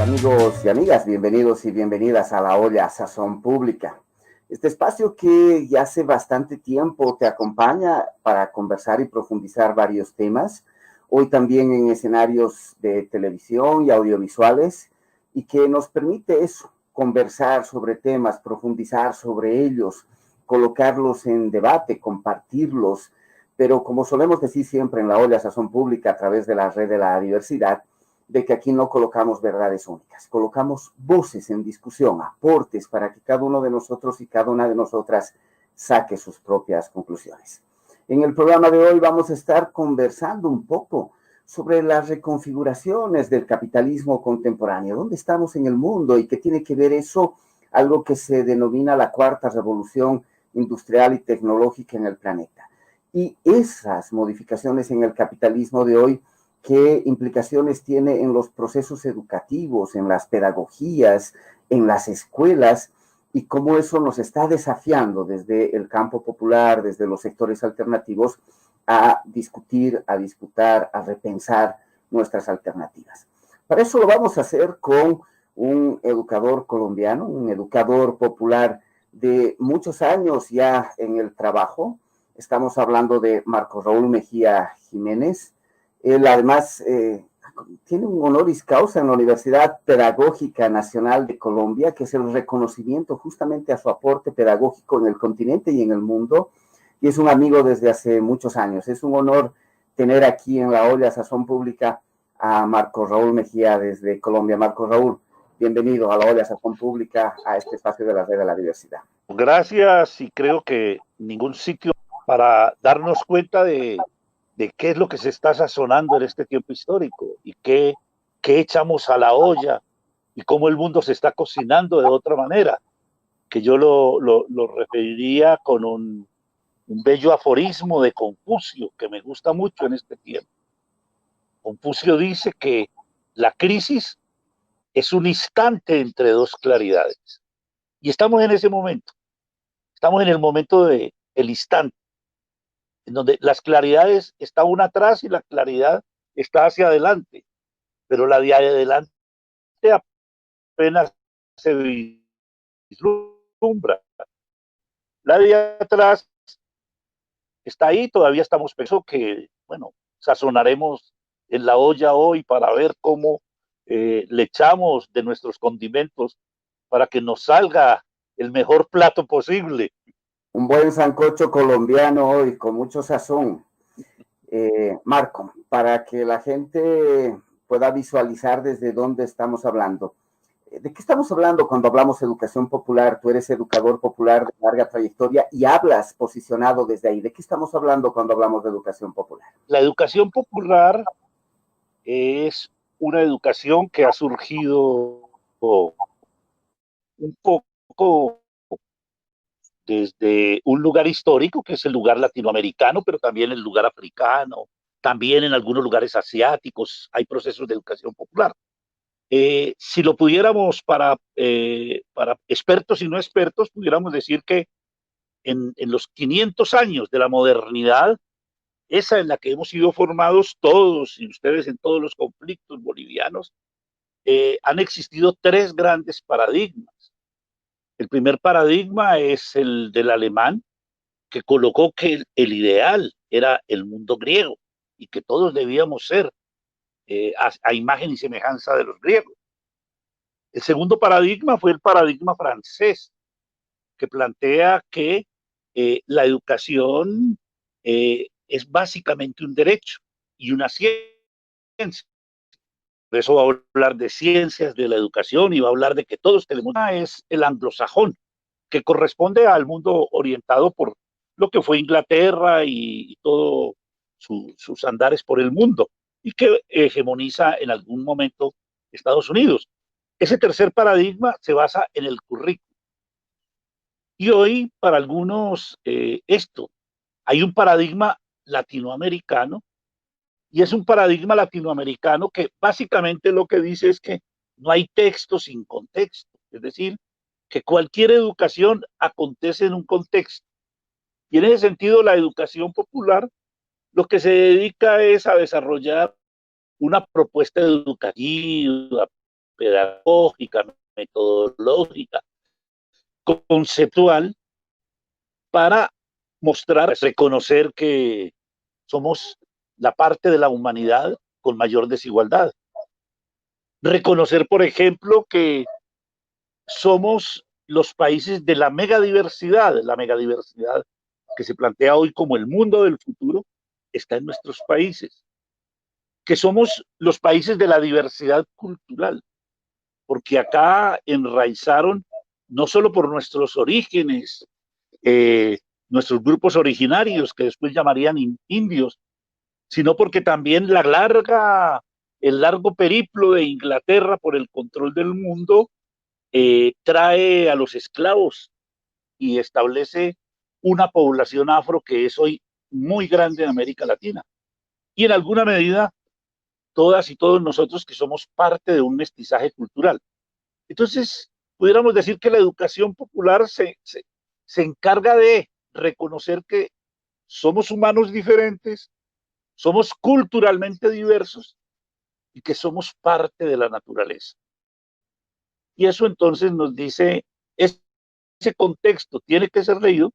Amigos y amigas, bienvenidos y bienvenidas a La Olla Sazón Pública. Este espacio que ya hace bastante tiempo te acompaña para conversar y profundizar varios temas, hoy también en escenarios de televisión y audiovisuales, y que nos permite eso, conversar sobre temas, profundizar sobre ellos, colocarlos en debate, compartirlos, pero como solemos decir siempre en La Olla Sazón Pública a través de la red de la diversidad, de que aquí no colocamos verdades únicas, colocamos voces en discusión, aportes para que cada uno de nosotros y cada una de nosotras saque sus propias conclusiones. En el programa de hoy vamos a estar conversando un poco sobre las reconfiguraciones del capitalismo contemporáneo, dónde estamos en el mundo y qué tiene que ver eso, algo que se denomina la cuarta revolución industrial y tecnológica en el planeta. Y esas modificaciones en el capitalismo de hoy, qué implicaciones tiene en los procesos educativos, en las pedagogías, en las escuelas, y cómo eso nos está desafiando desde el campo popular, desde los sectores alternativos, a discutir, a disputar, a repensar nuestras alternativas. Para eso lo vamos a hacer con un educador colombiano, un educador popular de muchos años ya en el trabajo. Estamos hablando de Marcos Raúl Mejía Jiménez. Él además tiene un honoris causa en la Universidad Pedagógica Nacional de Colombia, que es el reconocimiento justamente a su aporte pedagógico en el continente y en el mundo, y es un amigo desde hace muchos años. Es un honor tener aquí en La Olla Sazón Pública a Marcos Raúl Mejía desde Colombia. Marcos Raúl, bienvenido a La Olla Sazón Pública, a este espacio de la red de la diversidad. Gracias, y creo que ningún sitio para darnos cuenta de qué es lo que se está sazonando en este tiempo histórico y qué echamos a la olla y cómo el mundo se está cocinando de otra manera, que yo lo referiría con un bello aforismo de Confucio que me gusta mucho en este tiempo. Confucio dice que la crisis es un instante entre dos claridades, y estamos en ese momento, estamos en el momento del instante, en donde las claridades está una atrás y la claridad está hacia adelante, pero la de adelante apenas se vislumbra. La de atrás está ahí, todavía estamos pensando que, bueno, sazonaremos en la olla hoy para ver cómo le echamos de nuestros condimentos para que nos salga el mejor plato posible. Un buen sancocho colombiano hoy, con mucho sazón. Marco, para que la gente pueda visualizar desde dónde estamos hablando. ¿De qué estamos hablando cuando hablamos de educación popular? Tú eres educador popular de larga trayectoria y hablas posicionado desde ahí. ¿De qué estamos hablando cuando hablamos de educación popular? La educación popular es una educación que ha surgido un poco desde un lugar histórico, que es el lugar latinoamericano, pero también el lugar africano, también en algunos lugares asiáticos hay procesos de educación popular. Si lo pudiéramos para expertos y no expertos, pudiéramos decir que en los 500 años de la modernidad, esa en la que hemos sido formados todos y ustedes en todos los conflictos bolivianos, han existido tres grandes paradigmas. El primer paradigma es el del alemán, que colocó que el ideal era el mundo griego y que todos debíamos ser a imagen y semejanza de los griegos. El segundo paradigma fue el paradigma francés, que plantea que la educación es básicamente un derecho y una ciencia. Por eso va a hablar de ciencias de la educación y va a hablar de que todos tenemos. Es el anglosajón, que corresponde al mundo orientado por lo que fue Inglaterra y todo sus andares por el mundo, y que hegemoniza en algún momento Estados Unidos. Ese tercer paradigma se basa en el currículo. Y hoy, para algunos, hay un paradigma latinoamericano, y es un paradigma latinoamericano que básicamente lo que dice es que no hay texto sin contexto, es decir, que cualquier educación acontece en un contexto. Y en ese sentido, la educación popular lo que se dedica es a desarrollar una propuesta educativa, pedagógica, metodológica, conceptual, para mostrar, reconocer que somos la parte de la humanidad con mayor desigualdad. Reconocer, por ejemplo, que somos los países de la megadiversidad que se plantea hoy como el mundo del futuro, está en nuestros países, que somos los países de la diversidad cultural, porque acá enraizaron, no solo por nuestros orígenes, nuestros grupos originarios, que después llamarían indios, sino porque también el largo periplo de Inglaterra por el control del mundo trae a los esclavos y establece una población afro que es hoy muy grande en América Latina. Y en alguna medida, todas y todos nosotros que somos parte de un mestizaje cultural. Entonces, pudiéramos decir que la educación popular se encarga de reconocer que somos humanos diferentes, somos culturalmente diversos y que somos parte de la naturaleza. Y eso entonces nos dice, ese contexto tiene que ser leído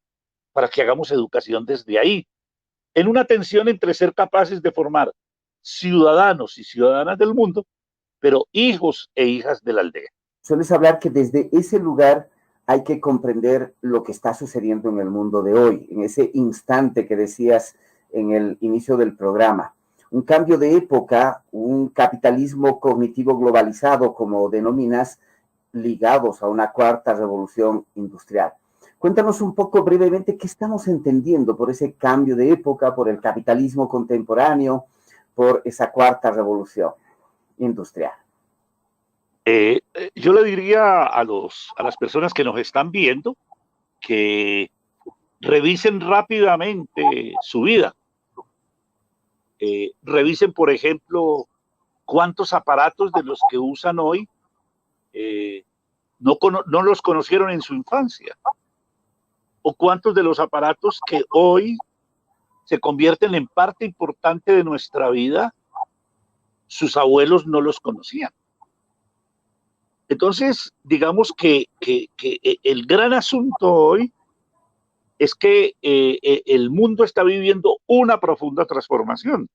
para que hagamos educación desde ahí, en una tensión entre ser capaces de formar ciudadanos y ciudadanas del mundo, pero hijos e hijas de la aldea. Sueles hablar que desde ese lugar hay que comprender lo que está sucediendo en el mundo de hoy, en ese instante que decías en el inicio del programa. Un cambio de época, un capitalismo cognitivo globalizado, como denominas, ligados a una cuarta revolución industrial. Cuéntanos un poco brevemente qué estamos entendiendo por ese cambio de época, por el capitalismo contemporáneo, por esa cuarta revolución industrial. Yo le diría a las personas que nos están viendo que revisen rápidamente su vida. Revisen, por ejemplo, cuántos aparatos de los que usan hoy no los conocieron en su infancia, o cuántos de los aparatos que hoy se convierten en parte importante de nuestra vida, sus abuelos no los conocían. Entonces, digamos que el gran asunto hoy es que el mundo está viviendo una profunda transformación.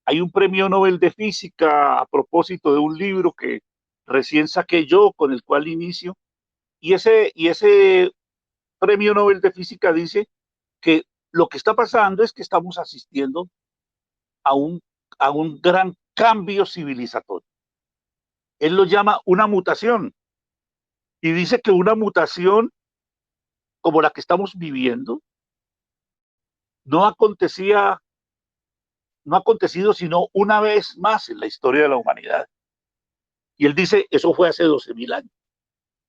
Hay un premio Nobel de Física a propósito de un libro que recién saqué yo, con el cual inicio, y ese premio Nobel de Física dice que lo que está pasando es que estamos asistiendo a un gran cambio civilizatorio. Él lo llama una mutación, y dice que una mutación como la que estamos viviendo no acontecido sino una vez más en la historia de la humanidad. Y él dice, eso fue hace 12.000 años.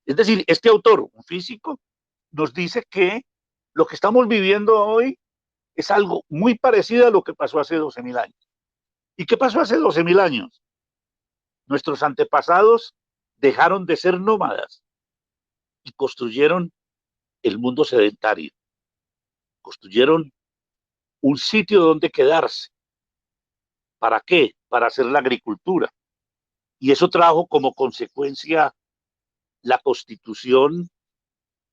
Es decir, este autor, un físico, nos dice que lo que estamos viviendo hoy es algo muy parecido a lo que pasó hace 12.000 años. ¿Y qué pasó hace 12.000 años? Nuestros antepasados dejaron de ser nómadas y construyeron el mundo sedentario. Construyeron un sitio donde quedarse. ¿Para qué? Para hacer la agricultura. Y eso trajo como consecuencia la constitución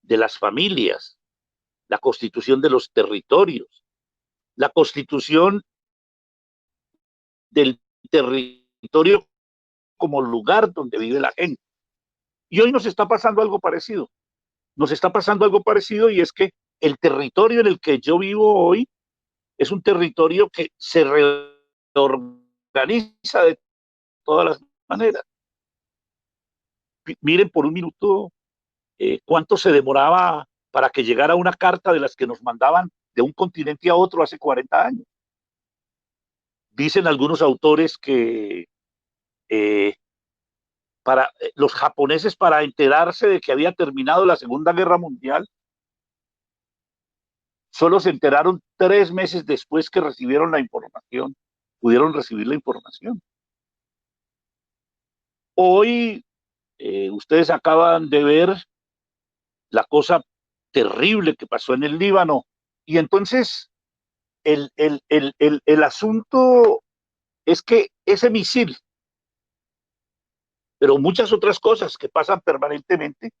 de las familias, la constitución de los territorios, la constitución del territorio como lugar donde vive la gente. Y hoy nos está pasando algo parecido. Nos está pasando algo parecido, y es que el territorio en el que yo vivo hoy es un territorio que se reorganiza de todas las maneras. Miren por un minuto cuánto se demoraba para que llegara una carta de las que nos mandaban de un continente a otro hace 40 años. Dicen algunos autores que los japoneses, para enterarse de que había terminado la Segunda Guerra Mundial, solo se enteraron 3 meses después que recibieron la información, pudieron recibir la información. Hoy ustedes acaban de ver la cosa terrible que pasó en el Líbano, y entonces el asunto es que ese misil pero muchas otras cosas que pasan permanentemente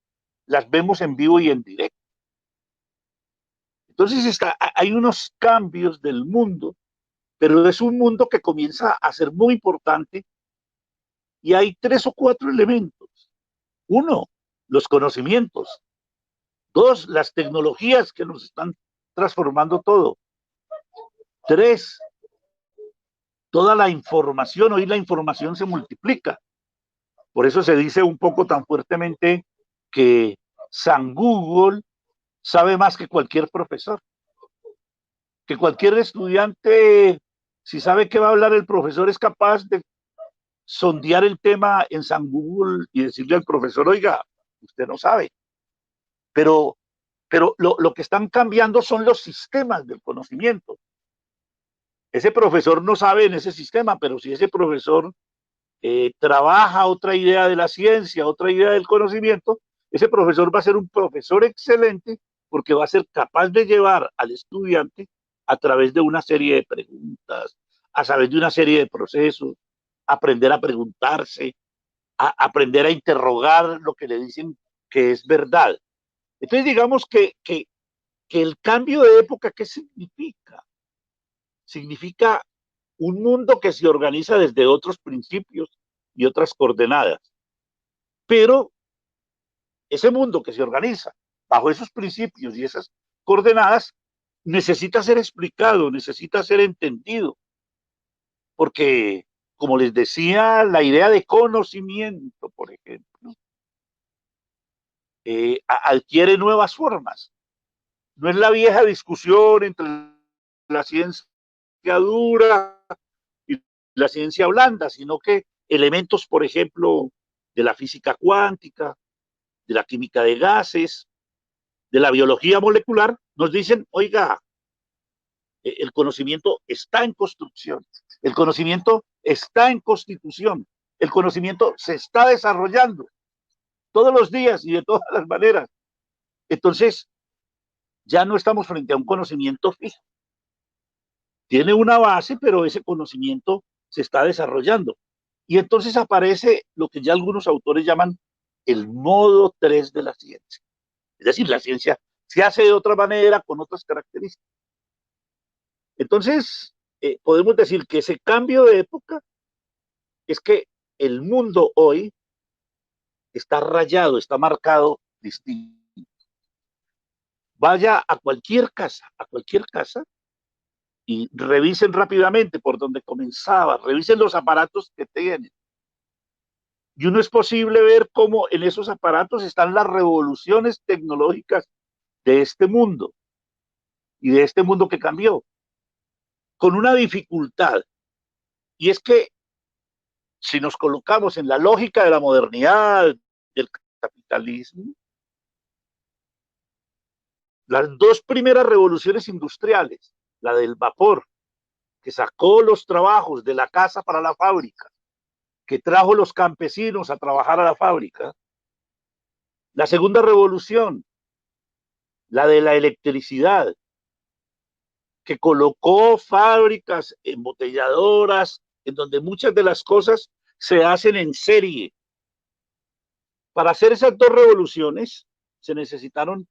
las vemos en vivo y en directo. Entonces hay unos cambios del mundo, pero es un mundo que comienza a ser muy importante y hay 3 o 4 elementos. Uno, los conocimientos. Dos, las tecnologías que nos están transformando todo. Tres, toda la información. Hoy la información se multiplica. Por eso se dice un poco tan fuertemente que San Google sabe más que cualquier profesor. Que cualquier estudiante, si sabe que va a hablar el profesor, es capaz de sondear el tema en San Google y decirle al profesor, oiga, usted no sabe. Pero lo que están cambiando son los sistemas del conocimiento. Ese profesor no sabe en ese sistema, pero si ese profesor trabaja otra idea de la ciencia, otra idea del conocimiento, ese profesor va a ser un profesor excelente porque va a ser capaz de llevar al estudiante a través de una serie de preguntas, a través de una serie de procesos, aprender a preguntarse, a aprender a interrogar lo que le dicen que es verdad. Entonces digamos que el cambio de época, ¿qué significa? Significa un mundo que se organiza desde otros principios y otras coordenadas. Pero ese mundo que se organiza bajo esos principios y esas coordenadas necesita ser explicado, necesita ser entendido, porque, como les decía, la idea de conocimiento, por ejemplo, adquiere nuevas formas. No es la vieja discusión entre la ciencia dura y la ciencia blanda, sino que elementos, por ejemplo, de la física cuántica, de la química de gases, de la biología molecular, nos dicen, oiga, el conocimiento está en construcción, el conocimiento está en constitución, el conocimiento se está desarrollando todos los días y de todas las maneras. Entonces, ya no estamos frente a un conocimiento fijo. Tiene una base, pero ese conocimiento se está desarrollando. Y entonces aparece lo que ya algunos autores llaman el modo 3 de la ciencia. Es decir, la ciencia se hace de otra manera, con otras características. Entonces, podemos decir que ese cambio de época es que el mundo hoy está rayado, está marcado distinto. Vaya a cualquier casa, y revisen rápidamente por donde comenzaba, revisen los aparatos que tienen. Y uno es posible ver cómo en esos aparatos están las revoluciones tecnológicas de este mundo y de este mundo que cambió, con una dificultad, y es que si nos colocamos en la lógica de la modernidad, del capitalismo, las 2 primeras revoluciones industriales, la del vapor, que sacó los trabajos de la casa para la fábrica, que trajo los campesinos a trabajar a la fábrica, la segunda revolución, la de la electricidad, que colocó fábricas embotelladoras, en donde muchas de las cosas se hacen en serie. Para hacer esas 2 revoluciones se necesitaron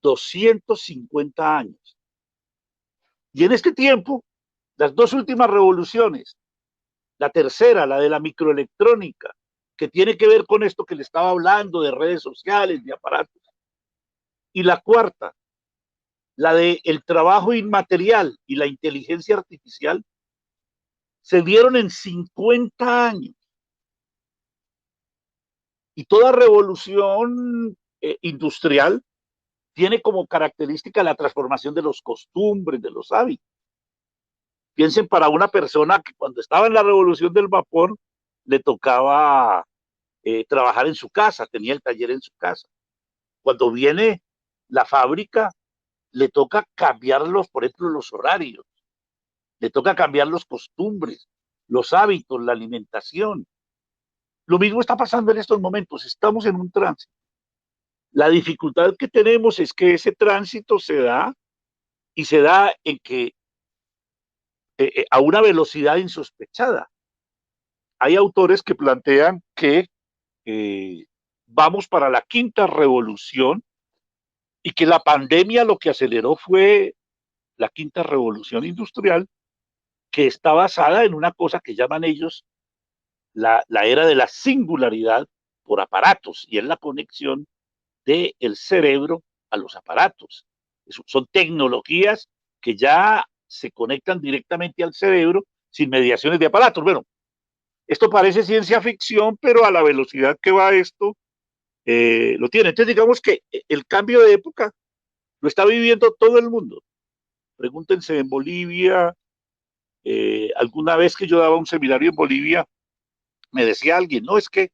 250 años. Y en este tiempo, las 2 últimas revoluciones, la tercera, la de la microelectrónica, que tiene que ver con esto que le estaba hablando de redes sociales, de aparatos, y la cuarta, la del trabajo inmaterial y la inteligencia artificial, se dieron en 50 años. Y toda revolución industrial tiene como característica la transformación de los costumbres, de los hábitos. Piensen para una persona que cuando estaba en la revolución del vapor le tocaba trabajar en su casa, tenía el taller en su casa. Cuando viene la fábrica, le toca cambiar por ejemplo, los horarios, le toca cambiar los costumbres, los hábitos, la alimentación. Lo mismo está pasando en estos momentos, estamos en un tránsito. La dificultad que tenemos es que ese tránsito se da y se da en que a una velocidad insospechada. Hay autores que plantean que vamos para la quinta revolución y que la pandemia lo que aceleró fue la quinta revolución industrial, que está basada en una cosa que llaman ellos la era de la singularidad por aparatos, y es la conexión del cerebro a los aparatos. Son tecnologías que ya se conectan directamente al cerebro sin mediaciones de aparatos. Bueno, esto parece ciencia ficción, pero a la velocidad que va esto, lo tiene. Entonces, digamos que el cambio de época lo está viviendo todo el mundo. Pregúntense en Bolivia, alguna vez que yo daba un seminario en Bolivia, me decía alguien, no, es que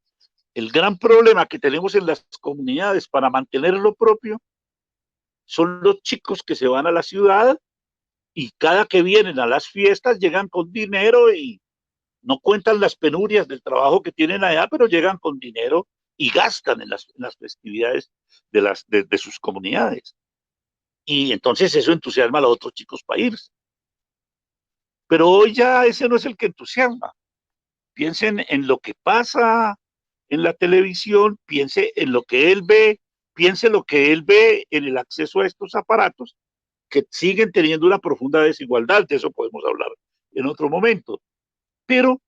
el gran problema que tenemos en las comunidades para mantener lo propio son los chicos que se van a la ciudad y cada que vienen a las fiestas llegan con dinero y no cuentan las penurias del trabajo que tienen allá, pero llegan con dinero y gastan en las festividades de sus comunidades. Y entonces eso entusiasma a los otros chicos para irse. Pero hoy ya ese no es el que entusiasma. Piensen en lo que pasa en la televisión, piense en lo que él ve, piense lo que él ve en el acceso a estos aparatos que siguen teniendo una profunda desigualdad, de eso podemos hablar en otro momento. Pero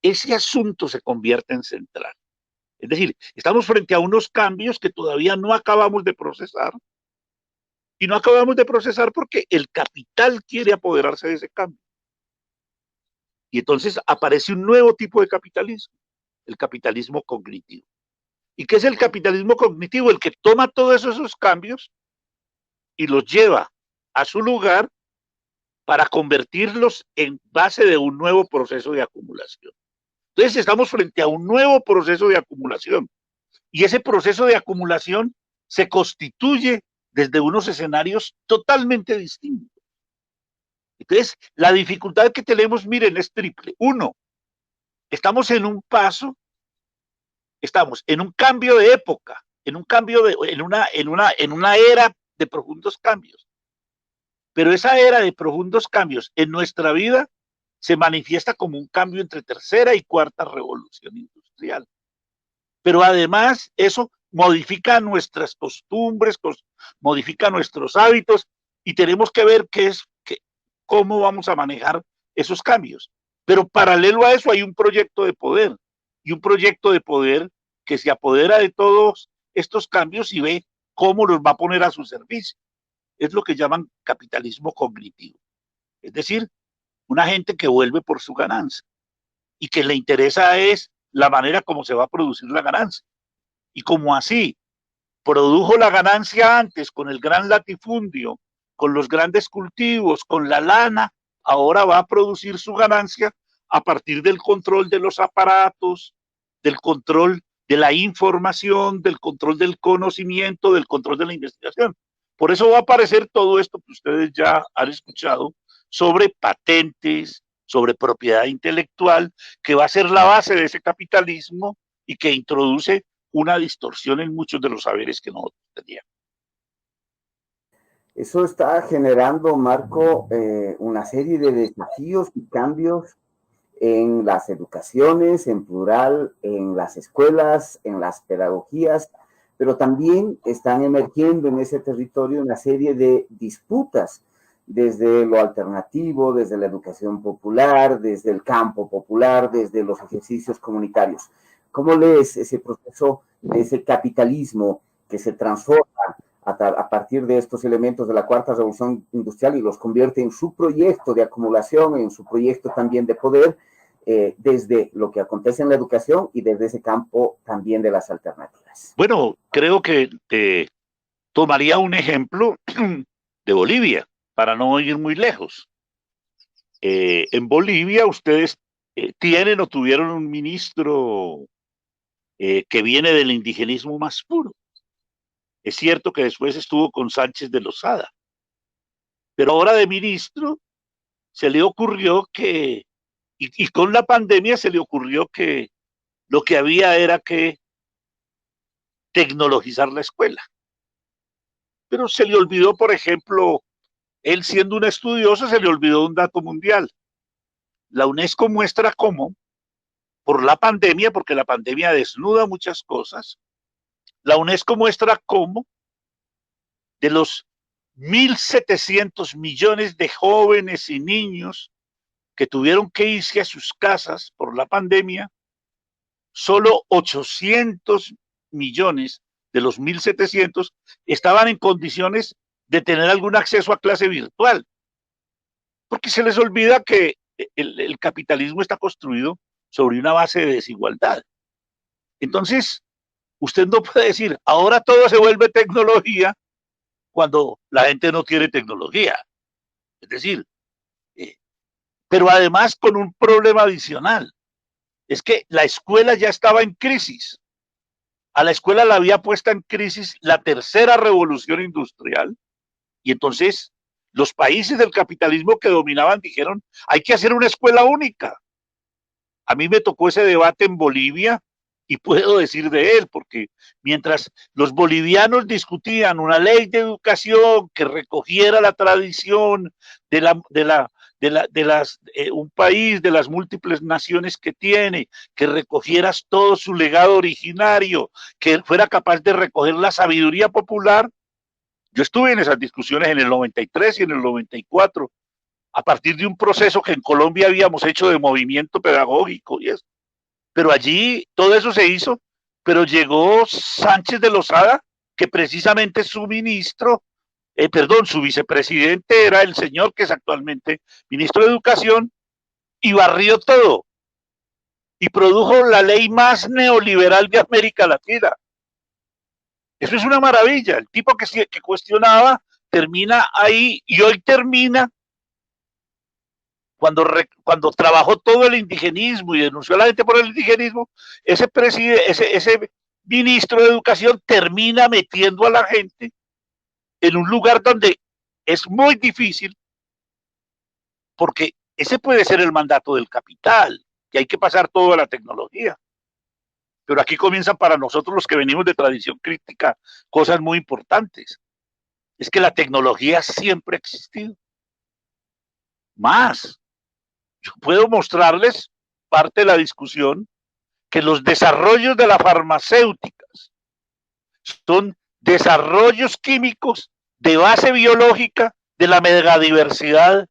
ese asunto se convierte en central. Es decir, estamos frente a unos cambios que todavía no acabamos de procesar, y no acabamos de procesar porque el capital quiere apoderarse de ese cambio. Y entonces aparece un nuevo tipo de capitalismo, el capitalismo cognitivo. ¿Y qué es el capitalismo cognitivo? El que toma todos esos cambios y los lleva a su lugar para convertirlos en base de un nuevo proceso de acumulación. Entonces estamos frente a un nuevo proceso de acumulación, y ese proceso de acumulación se constituye desde unos escenarios totalmente distintos. Entonces, la dificultad que tenemos, miren, es triple. Uno, estamos en un paso, estamos en un cambio de época, en un cambio en una era de profundos cambios. Pero esa era de profundos cambios en nuestra vida se manifiesta como un cambio entre tercera y cuarta revolución industrial. Pero además eso modifica nuestras costumbres, modifica nuestros hábitos, y tenemos que ver cómo vamos a manejar esos cambios. Pero paralelo a eso hay un proyecto de poder, y un proyecto de poder que se apodera de todos estos cambios y ve cómo los va a poner a su servicio. Es lo que llaman capitalismo cognitivo. Es decir, una gente que vuelve por su ganancia y que le interesa es la manera como se va a producir la ganancia. Y como así produjo la ganancia antes con el gran latifundio, con los grandes cultivos, con la lana, ahora va a producir su ganancia a partir del control de los aparatos, del control de la información, del control del conocimiento, del control de la investigación. Por eso va a aparecer todo esto que ustedes ya han escuchado sobre patentes, sobre propiedad intelectual, que va a ser la base de ese capitalismo y que introduce una distorsión en muchos de los saberes que nosotros teníamos. Eso está generando, Marco, una serie de desafíos y cambios en las educaciones, en plural, en las escuelas, en las pedagogías, pero también están emergiendo en ese territorio una serie de disputas desde lo alternativo, desde la educación popular, desde el campo popular, desde los ejercicios comunitarios. ¿Cómo lees ese proceso de ese capitalismo que se transforma a partir de estos elementos de la cuarta revolución industrial y los convierte en su proyecto de acumulación, en su proyecto también de poder, desde lo que acontece en la educación y desde ese campo también de las alternativas? Bueno, creo que tomaría un ejemplo de Bolivia, para no ir muy lejos. En Bolivia ustedes tienen o tuvieron un ministro que viene del indigenismo más puro. Es cierto que después estuvo con Sánchez de Lozada, pero ahora de ministro se le ocurrió y con la pandemia se le ocurrió que lo que había era que tecnologizar la escuela. Pero se le olvidó, por ejemplo, él siendo un estudioso, se le olvidó un dato mundial. La UNESCO muestra cómo por la pandemia, porque la pandemia desnuda muchas cosas, la UNESCO muestra cómo de los 1.700 millones de jóvenes y niños que tuvieron que irse a sus casas por la pandemia, solo 800 millones de los 1.700 estaban en condiciones de tener algún acceso a clase virtual, porque se les olvida que el capitalismo está construido sobre una base de desigualdad. Entonces, usted no puede decir, ahora todo se vuelve tecnología cuando la gente no tiene tecnología. Es decir, pero además con un problema adicional, es que la escuela ya estaba en crisis. A la escuela la había puesta en crisis la tercera revolución industrial, y entonces los países del capitalismo que dominaban dijeron, hay que hacer una escuela única. A mí me tocó ese debate en Bolivia y puedo decir de él, porque mientras los bolivianos discutían una ley de educación que recogiera la tradición un país de las múltiples naciones que tiene, que recogieras todo su legado originario, que fuera capaz de recoger la sabiduría popular. Yo estuve en esas discusiones en el 93 y en el 94, a partir de un proceso que en Colombia habíamos hecho de movimiento pedagógico y eso. Pero allí todo eso se hizo, pero llegó Sánchez de Lozada, que precisamente su ministro, su vicepresidente era el señor que es actualmente ministro de Educación, y barrió todo, y produjo la ley más neoliberal de América Latina. Eso es una maravilla. El tipo que cuestionaba termina ahí, y hoy termina cuando trabajó todo el indigenismo y denunció a la gente por el indigenismo, ese ministro de Educación termina metiendo a la gente en un lugar donde es muy difícil, porque ese puede ser el mandato del capital, que hay que pasar todo a la tecnología. Pero aquí comienzan para nosotros los que venimos de tradición crítica cosas muy importantes. Es que la tecnología siempre ha existido. Más, yo puedo mostrarles parte de la discusión que los desarrollos de las farmacéuticas son desarrollos químicos de base biológica de la megadiversidad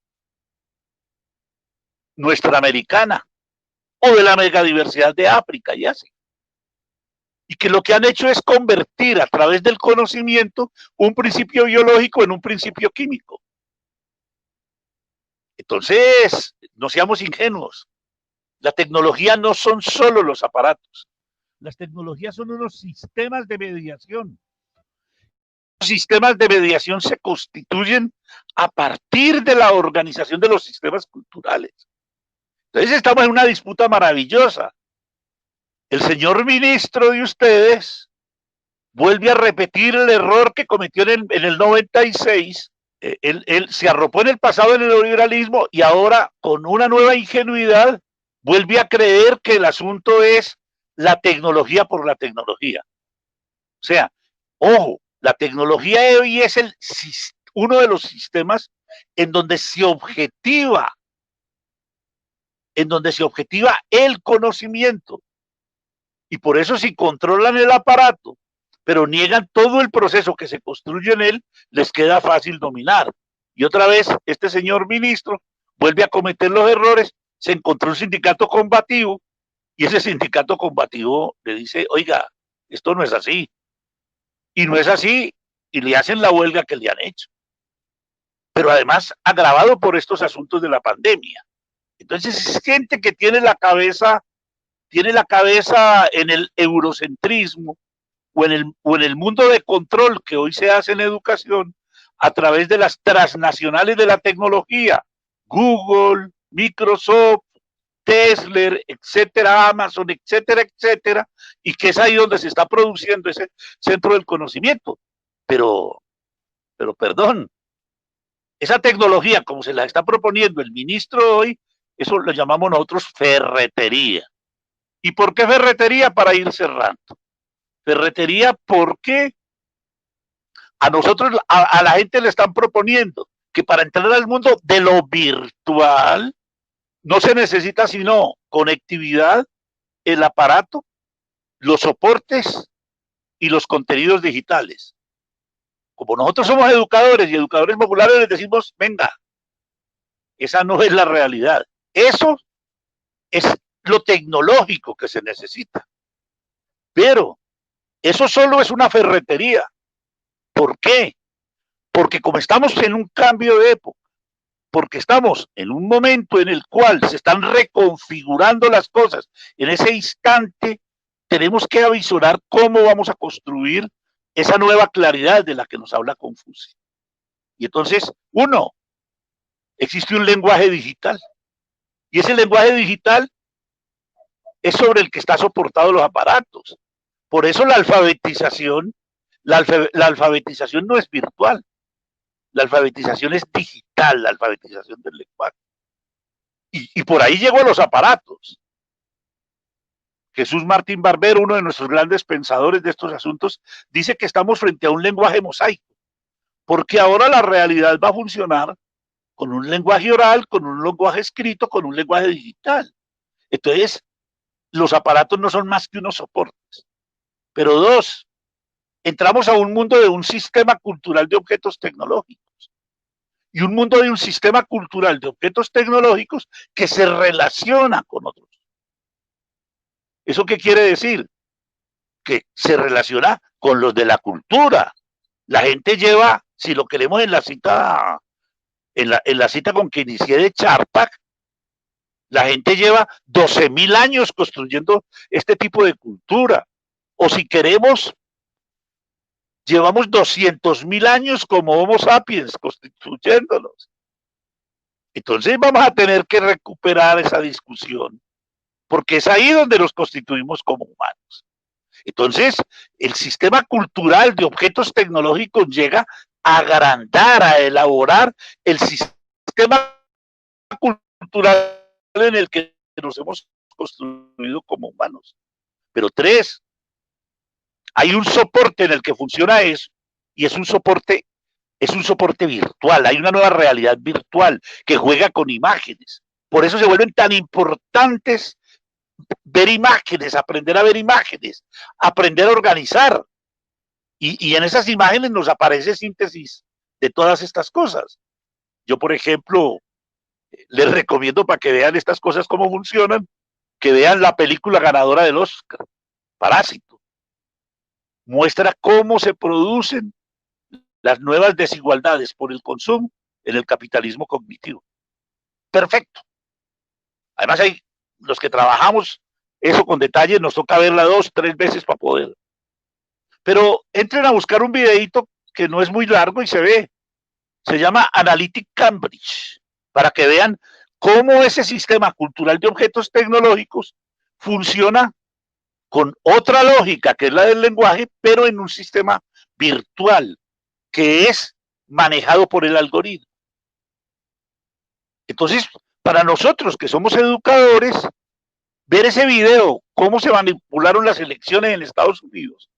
nuestra americana o de la megadiversidad de África y Asia. Y que lo que han hecho es convertir a través del conocimiento un principio biológico en un principio químico. Entonces, no seamos ingenuos. La tecnología no son solo los aparatos. Las tecnologías son unos sistemas de mediación. Los sistemas de mediación se constituyen a partir de la organización de los sistemas culturales. Entonces estamos en una disputa maravillosa. El señor ministro de ustedes vuelve a repetir el error que cometió en el 96. Él se arropó en el pasado en el neoliberalismo y ahora con una nueva ingenuidad vuelve a creer que el asunto es la tecnología por la tecnología. O sea, ojo, la tecnología de hoy es uno de los sistemas en donde se objetiva el conocimiento. Y por eso si controlan el aparato, pero niegan todo el proceso que se construye en él, les queda fácil dominar. Y otra vez, este señor ministro vuelve a cometer los errores, se encontró un sindicato combativo, y ese sindicato combativo le dice, oiga, esto no es así. Y no es así, y le hacen la huelga que le han hecho. Pero además, agravado por estos asuntos de la pandemia. Entonces, es gente que tiene la cabeza en el eurocentrismo o en el mundo de control que hoy se hace en educación a través de las transnacionales de la tecnología, Google, Microsoft, Tesla, etcétera, Amazon, etcétera, etcétera, y que es ahí donde se está produciendo ese centro del conocimiento. Pero perdón, esa tecnología como se la está proponiendo el ministro hoy, eso lo llamamos nosotros ferretería. ¿Y por qué ferretería? Para ir cerrando. Ferretería porque a nosotros, a la gente le están proponiendo que para entrar al mundo de lo virtual no se necesita sino conectividad el aparato, los soportes y los contenidos digitales. Como nosotros somos educadores y educadores populares, les decimos, venga, esa no es la realidad. Eso es lo tecnológico que se necesita. Pero eso solo es una ferretería. ¿Por qué? Porque como estamos en un cambio de época, porque estamos en un momento en el cual se están reconfigurando las cosas, en ese instante tenemos que avisorar cómo vamos a construir esa nueva claridad de la que nos habla Confucio. Y entonces, uno, existe un lenguaje digital, y ese lenguaje digital es sobre el que están soportados los aparatos. Por eso la alfabetización, la alfabetización no es virtual, la alfabetización es digital, la alfabetización del lenguaje. Y por ahí llegó a los aparatos. Jesús Martín Barbero, uno de nuestros grandes pensadores de estos asuntos, dice que estamos frente a un lenguaje mosaico, porque ahora la realidad va a funcionar con un lenguaje oral, con un lenguaje escrito, con un lenguaje digital. Entonces, los aparatos no son más que unos soportes. Pero dos, entramos a un mundo de un sistema cultural de objetos tecnológicos y un mundo de un sistema cultural de objetos tecnológicos que se relaciona con otros. ¿Eso qué quiere decir? Que se relaciona con los de la cultura. La gente lleva, si lo queremos en la cita, en la cita con que inicié de Charpak, la gente lleva 12.000 años construyendo este tipo de cultura. O si queremos, llevamos 200.000 años como Homo sapiens constituyéndonos. Entonces vamos a tener que recuperar esa discusión, porque es ahí donde nos constituimos como humanos. Entonces, el sistema cultural de objetos tecnológicos llega a agrandar, a elaborar el sistema cultural en el que nos hemos construido como humanos. Pero tres, hay un soporte en el que funciona eso, y es un soporte virtual, hay una nueva realidad virtual que juega con imágenes. Por eso se vuelven tan importantes ver imágenes, aprender a ver imágenes, aprender a organizar. Y en esas imágenes nos aparece síntesis de todas estas cosas. Yo, por ejemplo, les recomiendo para que vean estas cosas cómo funcionan, que vean la película ganadora del Oscar, Parásito. Muestra cómo se producen las nuevas desigualdades por el consumo en el capitalismo cognitivo. Perfecto. Además, hay los que trabajamos eso con detalle, nos toca verla 2, 3 veces para poder. Pero entren a buscar un videito que no es muy largo y se ve. Se llama Analytic Cambridge, para que vean cómo ese sistema cultural de objetos tecnológicos funciona con otra lógica, que es la del lenguaje, pero en un sistema virtual, que es manejado por el algoritmo. Entonces, para nosotros que somos educadores, ver ese video, cómo se manipularon las elecciones en Estados Unidos,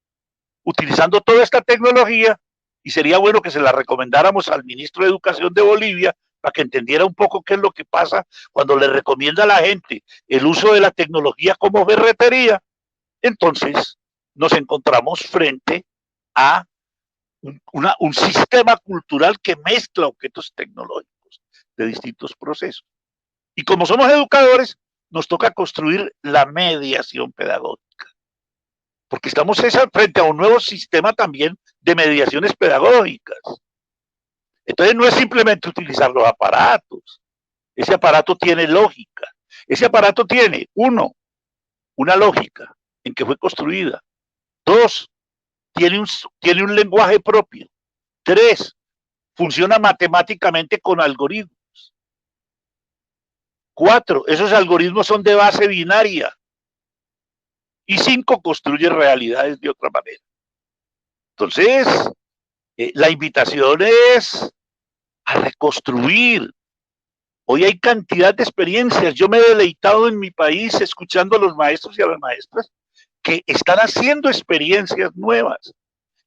utilizando toda esta tecnología, y sería bueno que se la recomendáramos al ministro de Educación de Bolivia para que entendiera un poco qué es lo que pasa cuando le recomienda a la gente el uso de la tecnología como ferretería. Entonces nos encontramos frente a un sistema cultural que mezcla objetos tecnológicos de distintos procesos. Y como somos educadores, nos toca construir la mediación pedagógica, porque estamos frente a un nuevo sistema también de mediaciones pedagógicas. Entonces no es simplemente utilizar los aparatos, ese aparato tiene lógica, ese aparato tiene, uno, una lógica en que fue construida, dos, tiene un lenguaje propio, tres, funciona matemáticamente con algoritmos, cuatro, esos algoritmos son de base binaria, y cinco, construye realidades de otra manera. Entonces, la invitación es a reconstruir. Hoy hay cantidad de experiencias. Yo me he deleitado en mi país escuchando a los maestros y a las maestras que están haciendo experiencias nuevas,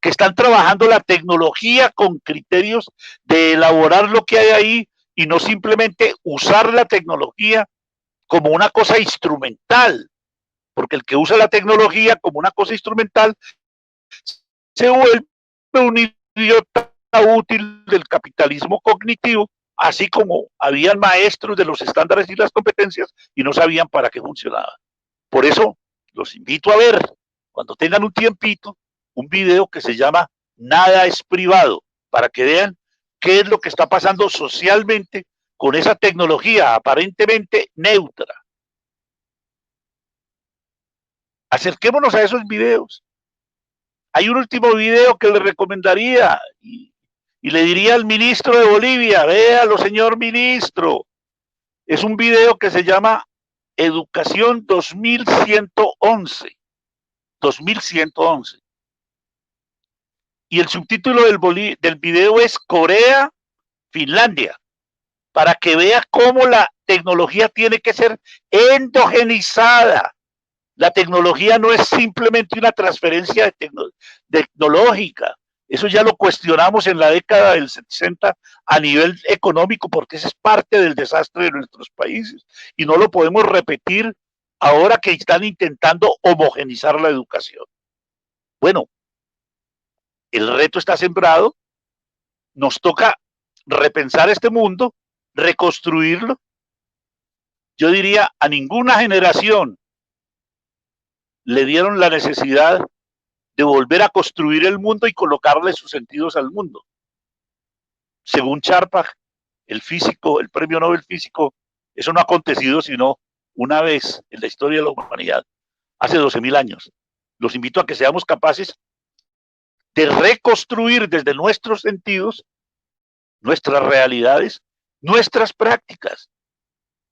que están trabajando la tecnología con criterios de elaborar lo que hay ahí y no simplemente usar la tecnología como una cosa instrumental, porque el que usa la tecnología como una cosa instrumental se vuelve un idiota útil del capitalismo cognitivo, así como habían maestros de los estándares y las competencias y no sabían para qué funcionaba. Por eso los invito a ver, cuando tengan un tiempito, un video que se llama Nada es privado, para que vean qué es lo que está pasando socialmente con esa tecnología aparentemente neutra. Acerquémonos a esos videos. Hay un último video que le recomendaría y le diría al ministro de Bolivia, véalo, señor ministro. Es un video que se llama Educación 2111. 2111. Y el subtítulo del video es Corea, Finlandia, para que vea cómo la tecnología tiene que ser endogenizada. La tecnología no es simplemente una transferencia tecnológica. Eso ya lo cuestionamos en la década del 60 a nivel económico, porque esa es parte del desastre de nuestros países. Y no lo podemos repetir ahora que están intentando homogenizar la educación. Bueno, el reto está sembrado. Nos toca repensar este mundo, reconstruirlo. Yo diría, a ninguna generación le dieron la necesidad de volver a construir el mundo y colocarle sus sentidos al mundo. Según Charpak, el físico, el premio Nobel físico, eso no ha acontecido sino una vez en la historia de la humanidad, hace 12.000 años. Los invito a que seamos capaces de reconstruir desde nuestros sentidos, nuestras realidades, nuestras prácticas.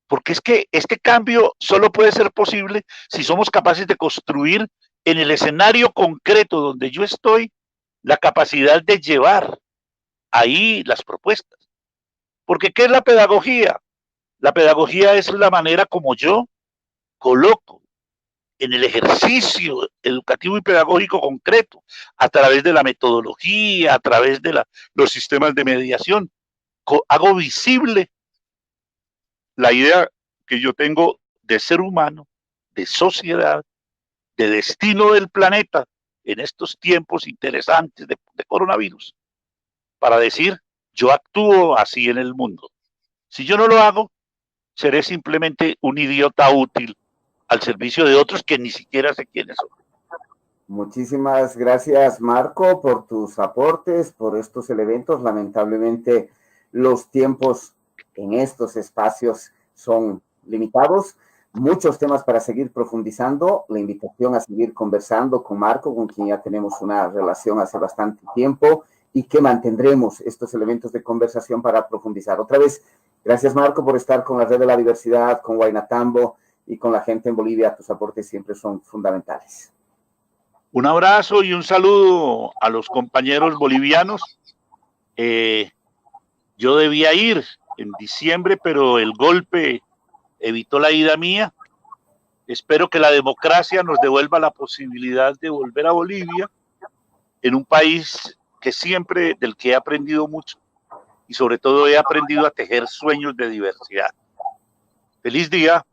Porque es que este cambio solo puede ser posible si somos capaces de construir en el escenario concreto donde yo estoy la capacidad de llevar ahí las propuestas. Porque ¿qué es la pedagogía? La pedagogía es la manera como yo coloco en el ejercicio educativo y pedagógico concreto, a través de la metodología, a través de los sistemas de mediación, hago visible la idea que yo tengo de ser humano, de sociedad, de destino del planeta en estos tiempos interesantes de coronavirus, para decir, yo actúo así en el mundo. Si yo no lo hago, seré simplemente un idiota útil al servicio de otros que ni siquiera sé quiénes son. Muchísimas gracias, Marco, por tus aportes, por estos eventos. Lamentablemente, los tiempos en estos espacios son limitados. Muchos temas para seguir profundizando. La invitación a seguir conversando con Marco, con quien ya tenemos una relación hace bastante tiempo y que mantendremos estos elementos de conversación para profundizar. Otra vez, gracias, Marco, por estar con la Red de la Diversidad, con Huaynatambo y con la gente en Bolivia. Tus aportes siempre son fundamentales. Un abrazo y un saludo a los compañeros bolivianos. Yo debía ir en diciembre, pero el golpe evitó la ida mía. Espero que la democracia nos devuelva la posibilidad de volver a Bolivia, en un país que siempre, del que he aprendido mucho, y sobre todo he aprendido a tejer sueños de diversidad. Feliz día.